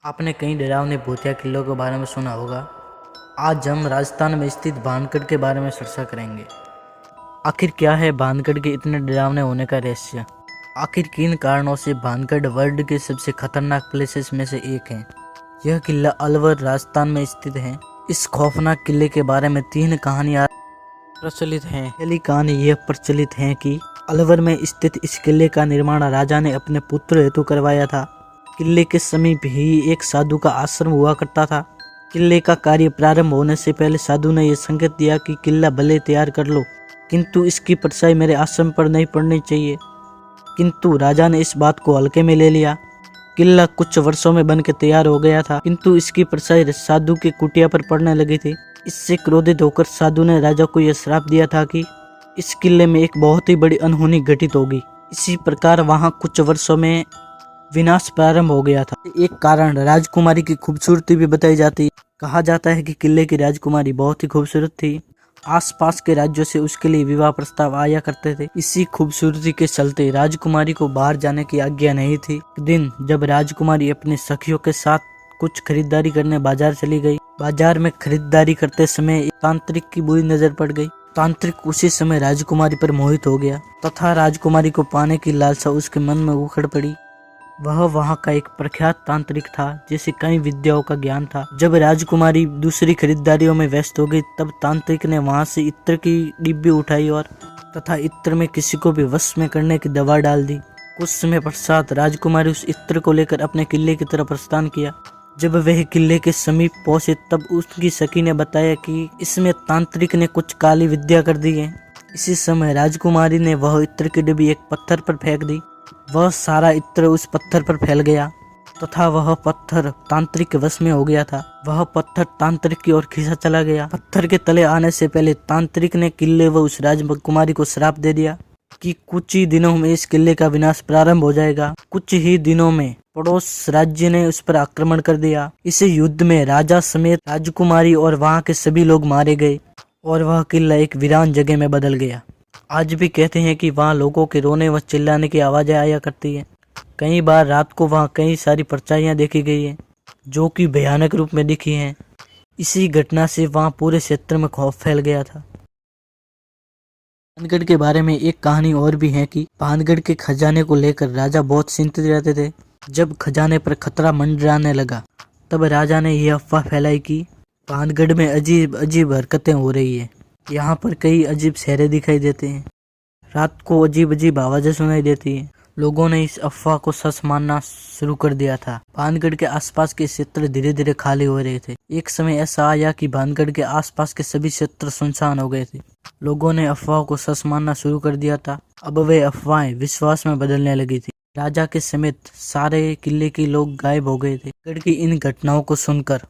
आपने कई डरावने भूतिया किलों के बारे में सुना होगा। आज हम राजस्थान में स्थित भानगढ़ के बारे में चर्चा करेंगे। आखिर क्या है भानगढ़ के इतने डरावने होने का रहस्य? आखिर किन कारणों से भानगढ़ वर्ल्ड के सबसे खतरनाक प्लेसेस में से एक है? यह किला अलवर राजस्थान में स्थित है। इस खौफनाक किले के बारे में 3 कहानियां प्रचलित हैं। पहली कहानी यह प्रचलित है कि अलवर में स्थित इस किले का निर्माण राजा ने अपने पुत्र हेतु करवाया था। किले के समीप ही एक साधु का आश्रम हुआ करता था। किले का कार्य प्रारंभ होने से पहले साधु ने यह संकेत दिया कि किला भले तैयार कर लो, किंतु इसकी परछाई मेरे आश्रम पर नहीं पड़नी चाहिए। किंतु राजा ने इस बात को हल्के में ले लिया। किला कुछ वर्षों में बनकर तैयार हो गया था, किंतु इसकी परछाई साधु की कुटिया पर पड़ने लगी थी। इससे क्रोधित होकर साधु ने राजा को यह श्राप दिया था कि इस किले में एक बहुत ही बड़ी अनहोनी घटित होगी। इसी प्रकार वहां कुछ वर्षों में विनाश प्रारंभ हो गया था। एक कारण राजकुमारी की खूबसूरती भी बताई जाती है। कहा जाता है कि किले की राजकुमारी बहुत ही खूबसूरत थी। आसपास के राज्यों से उसके लिए विवाह प्रस्ताव आया करते थे। इसी खूबसूरती के चलते राजकुमारी को बाहर जाने की आज्ञा नहीं थी। एक दिन जब राजकुमारी अपने सखियों के साथ कुछ खरीदारी करने बाजार चली गई, बाजार में खरीदारी करते समय एक तांत्रिक की बुरी नजर पड़ गई। तांत्रिक उसी समय राजकुमारी पर मोहित हो गया तथा राजकुमारी को पाने की लालसा उसके मन में उखड़ पड़ी। वह वहां का एक प्रख्यात तांत्रिक था जिसे कई विद्याओं का ज्ञान था। जब राजकुमारी दूसरी खरीदारियों में व्यस्त हो गई, तब तांत्रिक ने वहां से इत्र की डिब्बी उठाई और तथा इत्र में किसी को भी वश में करने की दवा डाल दी। कुछ समय पश्चात राजकुमारी उस इत्र को लेकर अपने किले की तरफ प्रस्थान किया। जब वह किले के समीप पहुंचे, तब उसकी सखी ने बताया कि इसमें तांत्रिक ने कुछ काली विद्या कर दी है। इसी समय राजकुमारी ने वह इत्र की डिब्बी एक पत्थर पर फेंक दी। वह सारा इत्र उस पत्थर पर फैल गया तथा वह पत्थर तांत्रिक के वश में हो गया था। वह पत्थर तांत्रिक की ओर खींचा चला गया। पत्थर के तले आने से पहले तांत्रिक ने किले व उस राजकुमारी को श्राप दे दिया कि कुछ ही दिनों में इस किले का विनाश प्रारंभ हो जाएगा। कुछ ही दिनों में पड़ोस राज्य ने उस पर आक्रमण कर दिया। इस युद्ध में राजा समेत राजकुमारी और वहां के सभी लोग मारे गए और वह किला एक वीरान जगह में बदल गया। आज भी कहते हैं कि वहाँ लोगों के रोने व चिल्लाने की आवाज़ें आया करती हैं। कई बार रात को वहाँ कई सारी परछाइयाँ देखी गई हैं जो कि भयानक रूप में दिखी हैं। इसी घटना से वहाँ पूरे क्षेत्र में खौफ फैल गया था। भानगढ़ के बारे में एक कहानी और भी है कि भानगढ़ के खजाने को लेकर राजा बहुत चिंतित रहते थे। जब खजाने पर खतरा मंडराने लगा, तब राजा ने यह अफवाह फैलाई कि भानगढ़ में अजीब अजीब हरकतें हो रही है। यहाँ पर कई अजीब चेहरे दिखाई देते हैं। रात को अजीब अजीब आवाजें सुनाई देती हैं। लोगों ने इस अफवाह को सच मानना शुरू कर दिया था। भानगढ़ के आसपास के क्षेत्र धीरे धीरे खाली हो रहे थे। एक समय ऐसा आया कि भानगढ़ के आसपास के सभी क्षेत्र सुनसान हो गए थे। लोगों ने अफवाह को सच मानना शुरू कर दिया था। अब वे अफवाहें विश्वास में बदलने लगी थी। राजा के समेत सारे किले के लोग गायब हो गए थे। भानगढ़ की इन घटनाओं को सुनकर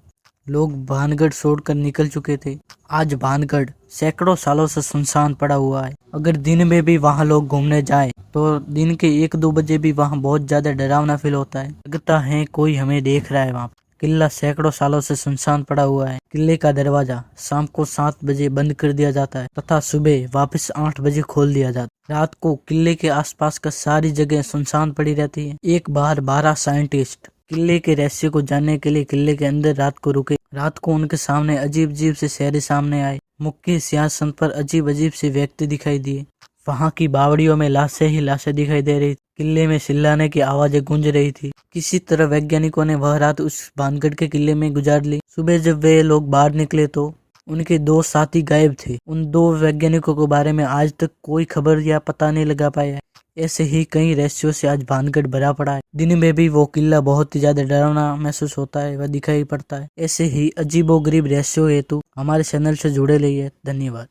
लोग भानगढ़ छोड़कर निकल चुके थे। आज भानगढ़ सैकड़ों सालों से सुनसान पड़ा हुआ है। अगर दिन में भी वहां लोग घूमने जाए तो दिन के 1-2 बजे भी वहां बहुत ज्यादा डरावना फील होता है। लगता है कोई हमें देख रहा है। वहां किला सैकड़ों सालों से सुनसान पड़ा हुआ है। किले का दरवाजा शाम को 7 बजे बंद कर दिया जाता है तथा सुबह वापस 8 बजे खोल दिया जाता है। रात को किले के आसपास का सारी जगह सुनसान पड़ी रहती है। एक बार 12 साइंटिस्ट किले के रहस्य को जानने के लिए किले के अंदर रात को रुके। रात को उनके सामने अजीब अजीब से चेहरे सामने आए। मुख्य सिंहासन पर अजीब अजीब से व्यक्ति दिखाई दिए। वहां की बावड़ियों में लाशें ही लाशें दिखाई दे रही थी। किले में चिल्लाने की आवाजें गूंज रही थी। किसी तरह वैज्ञानिकों ने वह रात उस भानगढ़ के किले में गुजार ली। सुबह जब वे लोग बाहर निकले तो उनके 2 साथी गायब थे। उन 2 वैज्ञानिकों के बारे में आज तक कोई खबर या पता नहीं लगा पाया है। ऐसे ही कई रहस्यों से आज भानगढ़ भरा पड़ा है। दिन में भी वो किला बहुत ही ज्यादा डरावना महसूस होता है व दिखाई पड़ता है। ऐसे ही अजीबोगरीब रहस्यों हेतु हमारे चैनल से जुड़े रहिए। धन्यवाद।